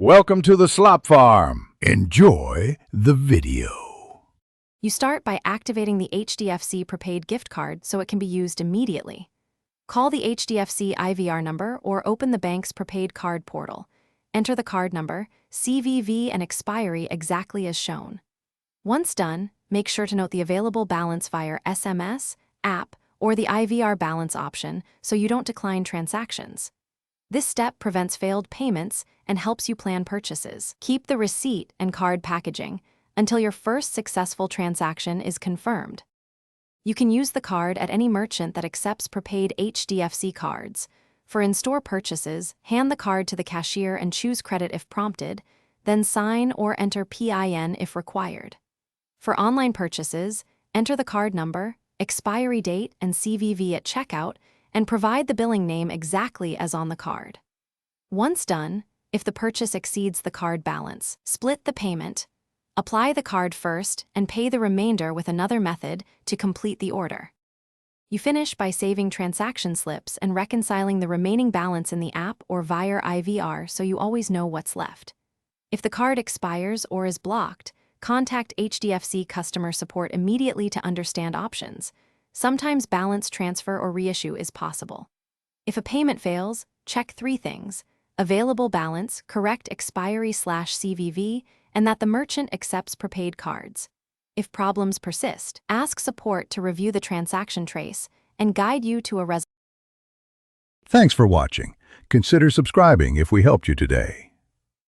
Welcome to the Slop Farm. Enjoy the video. You start by activating the HDFC Prepaid Gift Card so it can be used immediately. Call the HDFC IVR number or open the bank's prepaid card portal. Enter the card number, CVV, and expiry exactly as shown. Once done, make sure to note the available balance via SMS, app, or the IVR balance option so you don't decline transactions. This step prevents failed payments and helps you plan purchases. Keep the receipt and card packaging until your first successful transaction is confirmed. You can use the card at any merchant that accepts prepaid HDFC cards. For in-store purchases, hand the card to the cashier and choose credit if prompted, then sign or enter PIN if required. For online purchases, enter the card number, expiry date, and CVV at checkout, and provide the billing name exactly as on the card. Once done, if the purchase exceeds the card balance, split the payment. Apply the card first and pay the remainder with another method to complete the order. You finish by saving transaction slips and reconciling the remaining balance in the app or via IVR so you always know what's left. If the card expires or is blocked, contact HDFC customer support immediately to understand options. Sometimes balance transfer or reissue is possible. If a payment fails, check 3 things: available balance, correct expiry/CVV, and that the merchant accepts prepaid cards. If problems persist, ask support to review the transaction trace and guide you to a resolution. Thanks for watching. Consider subscribing if we helped you today.